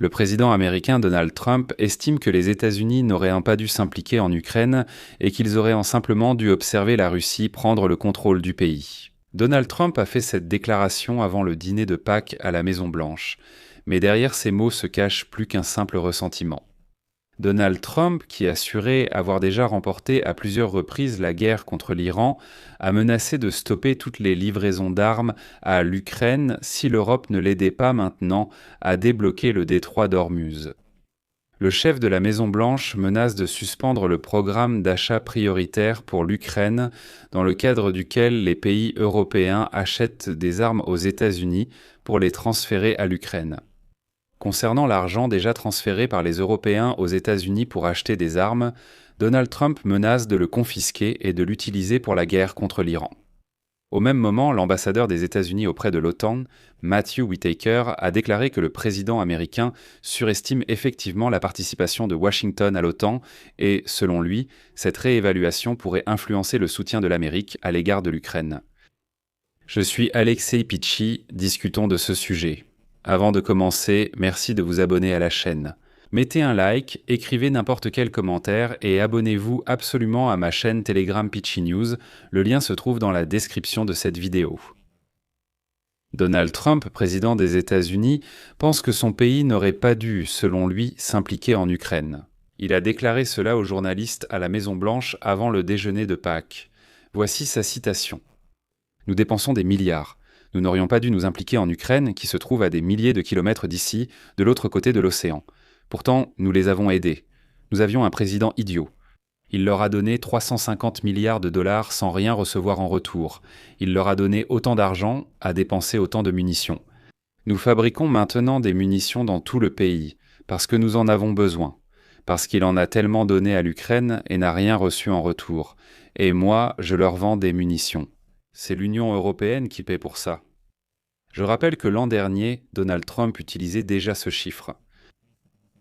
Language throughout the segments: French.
Le président américain Donald Trump estime que les États-Unis n'auraient pas dû s'impliquer en Ukraine et qu'ils auraient simplement dû observer la Russie prendre le contrôle du pays. Donald Trump a fait cette déclaration avant le dîner de Pâques à la Maison-Blanche, mais derrière ces mots se cache plus qu'un simple ressentiment. Donald Trump, qui assurait avoir déjà remporté à plusieurs reprises la guerre contre l'Iran, a menacé de stopper toutes les livraisons d'armes à l'Ukraine si l'Europe ne l'aidait pas maintenant à débloquer le détroit d'Ormuz. Le chef de la Maison-Blanche menace de suspendre le programme d'achat prioritaire pour l'Ukraine, dans le cadre duquel les pays européens achètent des armes aux États-Unis pour les transférer à l'Ukraine. Concernant l'argent déjà transféré par les Européens aux États-Unis pour acheter des armes, Donald Trump menace de le confisquer et de l'utiliser pour la guerre contre l'Iran. Au même moment, l'ambassadeur des États-Unis auprès de l'OTAN, Matthew Whitaker, a déclaré que le président américain surestime effectivement la participation de Washington à l'OTAN et, selon lui, cette réévaluation pourrait influencer le soutien de l'Amérique à l'égard de l'Ukraine. Je suis Alexei Pichi, discutons de ce sujet. Avant de commencer, merci de vous abonner à la chaîne. Mettez un like, écrivez n'importe quel commentaire et abonnez-vous absolument à ma chaîne Telegram Pichi News, le lien se trouve dans la description de cette vidéo. Donald Trump, président des États-Unis, pense que son pays n'aurait pas dû, selon lui, s'impliquer en Ukraine. Il a déclaré cela aux journalistes à la Maison-Blanche avant le déjeuner de Pâques. Voici sa citation. « Nous dépensons des milliards. Nous n'aurions pas dû nous impliquer en Ukraine, qui se trouve à des milliers de kilomètres d'ici, de l'autre côté de l'océan. Pourtant, nous les avons aidés. Nous avions un président idiot. Il leur a donné 350 milliards de dollars sans rien recevoir en retour. Il leur a donné autant d'argent, a dépensé autant de munitions. Nous fabriquons maintenant des munitions dans tout le pays, parce que nous en avons besoin. Parce qu'il en a tellement donné à l'Ukraine et n'a rien reçu en retour. Et moi, je leur vends des munitions. C'est l'Union européenne qui paie pour ça. » Je rappelle que l'an dernier, Donald Trump utilisait déjà ce chiffre.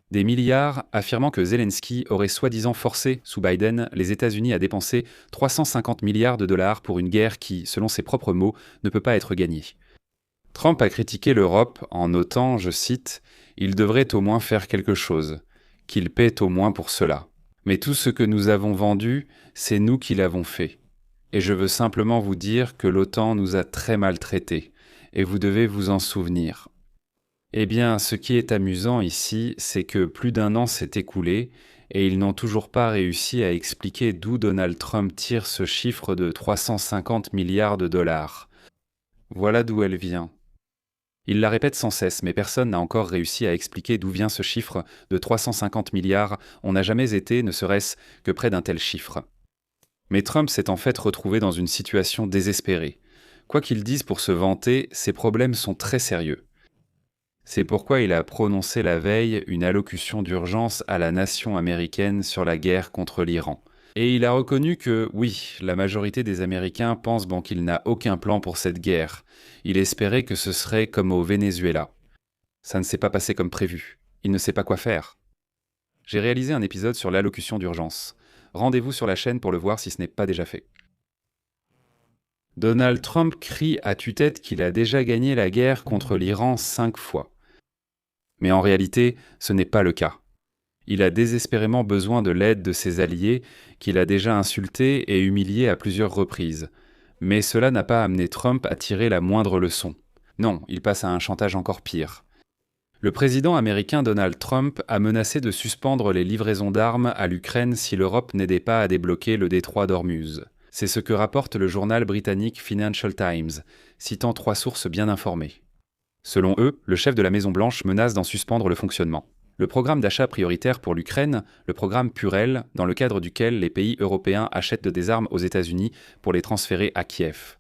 Des milliards affirmant que Zelensky aurait soi-disant forcé, sous Biden, les États-Unis à dépenser 350 milliards de dollars pour une guerre qui, selon ses propres mots, ne peut pas être gagnée. Trump a critiqué l'Europe en notant, je cite, « Il devrait au moins faire quelque chose, qu'il paie au moins pour cela. Mais tout ce que nous avons vendu, c'est nous qui l'avons fait. Et je veux simplement vous dire que l'OTAN nous a très maltraités, et vous devez vous en souvenir. » Eh bien, ce qui est amusant ici, c'est que plus d'un an s'est écoulé, et ils n'ont toujours pas réussi à expliquer d'où Donald Trump tire ce chiffre de 350 milliards de dollars. Voilà d'où elle vient. Il la répète sans cesse, mais personne n'a encore réussi à expliquer d'où vient ce chiffre de 350 milliards. On n'a jamais été, ne serait-ce que près d'un tel chiffre. Mais Trump s'est en fait retrouvé dans une situation désespérée. Quoi qu'il dise pour se vanter, ses problèmes sont très sérieux. C'est pourquoi il a prononcé la veille une allocution d'urgence à la nation américaine sur la guerre contre l'Iran. Et il a reconnu que, oui, la majorité des Américains pensent qu'il n'a aucun plan pour cette guerre. Il espérait que ce serait comme au Venezuela. Ça ne s'est pas passé comme prévu. Il ne sait pas quoi faire. J'ai réalisé un épisode sur l'allocution d'urgence. Rendez-vous sur la chaîne pour le voir si ce n'est pas déjà fait. Donald Trump crie à tue-tête qu'il a déjà gagné la guerre contre l'Iran 5 fois. Mais en réalité, ce n'est pas le cas. Il a désespérément besoin de l'aide de ses alliés, qu'il a déjà insultés et humiliés à plusieurs reprises. Mais cela n'a pas amené Trump à tirer la moindre leçon. Non, il passe à un chantage encore pire. Le président américain Donald Trump a menacé de suspendre les livraisons d'armes à l'Ukraine si l'Europe n'aidait pas à débloquer le détroit d'Ormuz. C'est ce que rapporte le journal britannique Financial Times, citant 3 sources bien informées. Selon eux, le chef de la Maison-Blanche menace d'en suspendre le fonctionnement. Le programme d'achat prioritaire pour l'Ukraine, le programme Purell, dans le cadre duquel les pays européens achètent des armes aux États-Unis pour les transférer à Kiev.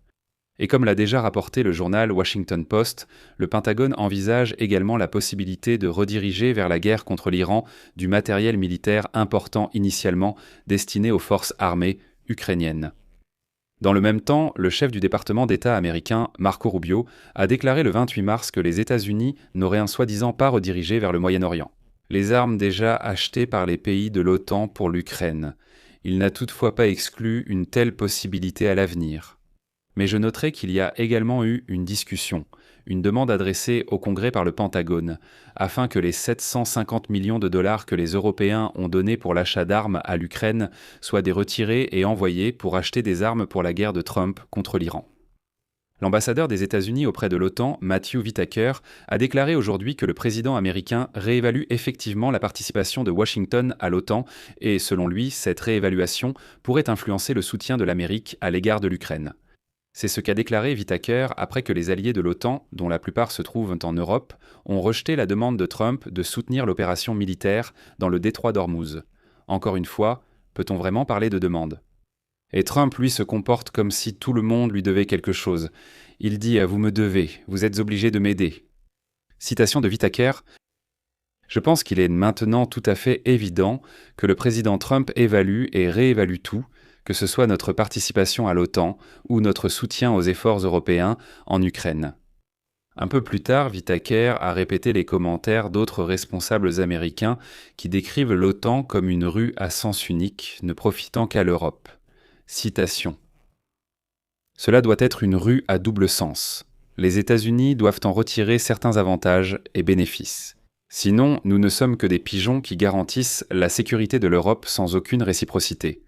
Et comme l'a déjà rapporté le journal Washington Post, le Pentagone envisage également la possibilité de rediriger vers la guerre contre l'Iran du matériel militaire important initialement destiné aux forces armées ukrainiennes. Dans le même temps, le chef du département d'État américain, Marco Rubio, a déclaré le 28 mars que les États-Unis n'auraient soi-disant pas redirigé vers le Moyen-Orient. Les armes déjà achetées par les pays de l'OTAN pour l'Ukraine. Il n'a toutefois pas exclu une telle possibilité à l'avenir. Mais je noterai qu'il y a également eu une discussion une demande adressée au Congrès par le Pentagone, afin que les 750 millions de dollars que les Européens ont donnés pour l'achat d'armes à l'Ukraine soient retirés et envoyés pour acheter des armes pour la guerre de Trump contre l'Iran. L'ambassadeur des États-Unis auprès de l'OTAN, Matthew Whitaker, a déclaré aujourd'hui que le président américain réévalue effectivement la participation de Washington à l'OTAN et, selon lui, cette réévaluation pourrait influencer le soutien de l'Amérique à l'égard de l'Ukraine. C'est ce qu'a déclaré Whitaker après que les alliés de l'OTAN, dont la plupart se trouvent en Europe, ont rejeté la demande de Trump de soutenir l'opération militaire dans le détroit d'Ormuz. Encore une fois, peut-on vraiment parler de demande ? Et Trump, lui, se comporte comme si tout le monde lui devait quelque chose. Il dit « Vous me devez, vous êtes obligé de m'aider ». Citation de Whitaker. Je pense qu'il est maintenant tout à fait évident que le président Trump évalue et réévalue tout, que ce soit notre participation à l'OTAN ou notre soutien aux efforts européens en Ukraine. Un peu plus tard, Whitaker a répété les commentaires d'autres responsables américains qui décrivent l'OTAN comme une rue à sens unique, ne profitant qu'à l'Europe. Citation. Cela doit être une rue à double sens. Les États-Unis doivent en retirer certains avantages et bénéfices. Sinon, nous ne sommes que des pigeons qui garantissent la sécurité de l'Europe sans aucune réciprocité.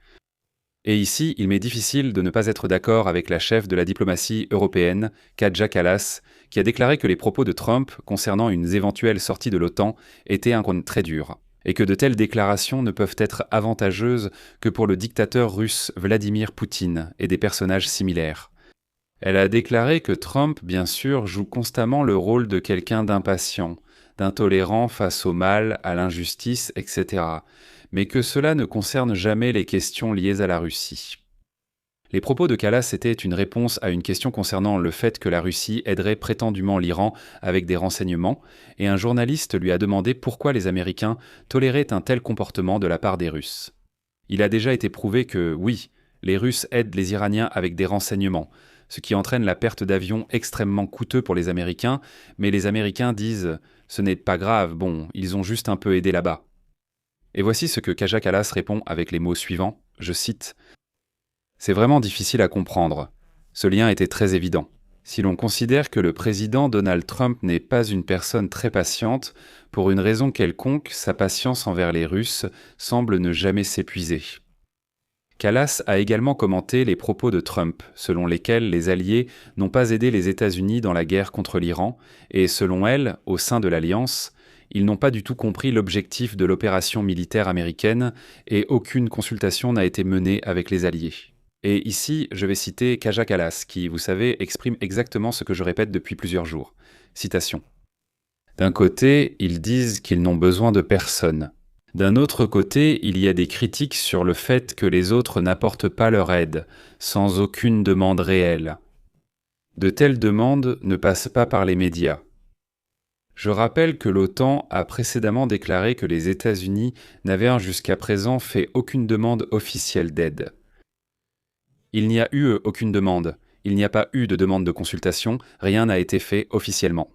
Et ici, il m'est difficile de ne pas être d'accord avec la chef de la diplomatie européenne, Kaja Kallas, qui a déclaré que les propos de Trump concernant une éventuelle sortie de l'OTAN étaient un coup très dur, et que de telles déclarations ne peuvent être avantageuses que pour le dictateur russe Vladimir Poutine et des personnages similaires. Elle a déclaré que Trump, bien sûr, joue constamment le rôle de quelqu'un d'impatient, d'intolérant face au mal, à l'injustice, etc., mais que cela ne concerne jamais les questions liées à la Russie. Les propos de Kallas étaient une réponse à une question concernant le fait que la Russie aiderait prétendument l'Iran avec des renseignements, et un journaliste lui a demandé pourquoi les Américains toléraient un tel comportement de la part des Russes. Il a déjà été prouvé que, oui, les Russes aident les Iraniens avec des renseignements, ce qui entraîne la perte d'avions extrêmement coûteux pour les Américains, mais les Américains disent « ce n'est pas grave, bon, ils ont juste un peu aidé là-bas ». Et voici ce que Kaja Kallas répond avec les mots suivants, je cite « C'est vraiment difficile à comprendre. Ce lien était très évident. Si l'on considère que le président Donald Trump n'est pas une personne très patiente, pour une raison quelconque, sa patience envers les Russes semble ne jamais s'épuiser. » Kallas a également commenté les propos de Trump, selon lesquels les Alliés n'ont pas aidé les États-Unis dans la guerre contre l'Iran, et selon elle, au sein de l'Alliance, ils n'ont pas du tout compris l'objectif de l'opération militaire américaine et aucune consultation n'a été menée avec les Alliés. Et ici, je vais citer Kaja Kallas, qui, vous savez, exprime exactement ce que je répète depuis plusieurs jours. Citation. D'un côté, ils disent qu'ils n'ont besoin de personne. D'un autre côté, il y a des critiques sur le fait que les autres n'apportent pas leur aide, sans aucune demande réelle. De telles demandes ne passent pas par les médias. Je rappelle que l'OTAN a précédemment déclaré que les États-Unis n'avaient jusqu'à présent fait aucune demande officielle d'aide. Il n'y a eu aucune demande, il n'y a pas eu de demande de consultation, rien n'a été fait officiellement.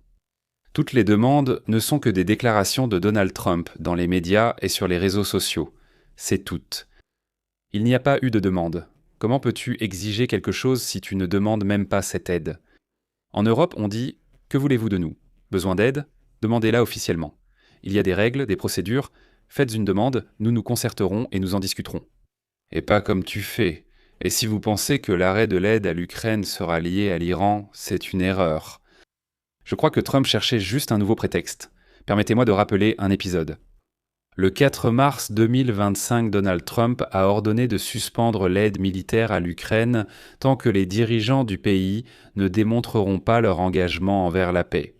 Toutes les demandes ne sont que des déclarations de Donald Trump dans les médias et sur les réseaux sociaux. C'est tout. Il n'y a pas eu de demande. Comment peux-tu exiger quelque chose si tu ne demandes même pas cette aide ? En Europe, on dit « Que voulez-vous de nous ? Besoin d'aide ? Demandez-la officiellement. Il y a des règles, des procédures. Faites une demande, nous nous concerterons et nous en discuterons. » Et pas comme tu fais. Et si vous pensez que l'arrêt de l'aide à l'Ukraine sera lié à l'Iran, c'est une erreur. Je crois que Trump cherchait juste un nouveau prétexte. Permettez-moi de rappeler un épisode. Le 4 mars 2025, Donald Trump a ordonné de suspendre l'aide militaire à l'Ukraine tant que les dirigeants du pays ne démontreront pas leur engagement envers la paix.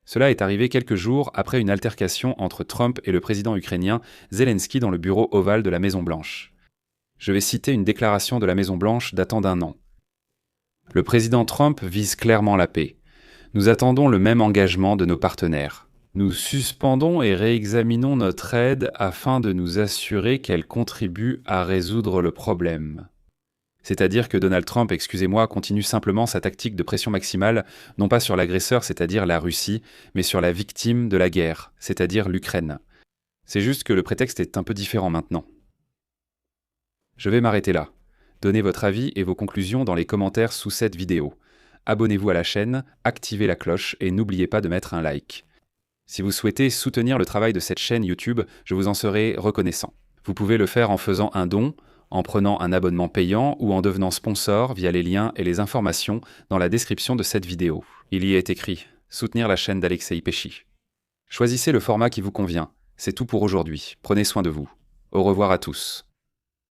Cela est arrivé quelques jours après une altercation entre Trump et le président ukrainien Zelensky dans le bureau ovale de la Maison-Blanche. Je vais citer une déclaration de la Maison-Blanche datant d'1 an. Le président Trump vise clairement la paix. Nous attendons le même engagement de nos partenaires. Nous suspendons et réexaminons notre aide afin de nous assurer qu'elle contribue à résoudre le problème. C'est-à-dire que Donald Trump, continue simplement sa tactique de pression maximale, non pas sur l'agresseur, c'est-à-dire la Russie, mais sur la victime de la guerre, c'est-à-dire l'Ukraine. C'est juste que le prétexte est un peu différent maintenant. Je vais m'arrêter là. Donnez votre avis et vos conclusions dans les commentaires sous cette vidéo. abonnez-vous à la chaîne, activez la cloche et n'oubliez pas de mettre un like. Si vous souhaitez soutenir le travail de cette chaîne YouTube, je vous en serai reconnaissant. Vous pouvez le faire en faisant un don, en prenant un abonnement payant ou en devenant sponsor via les liens et les informations dans la description de cette vidéo. Il y est écrit « Soutenir la chaîne d'Alexei Peschi ». Choisissez le format qui vous convient. C'est tout pour aujourd'hui. Prenez soin de vous. Au revoir à tous.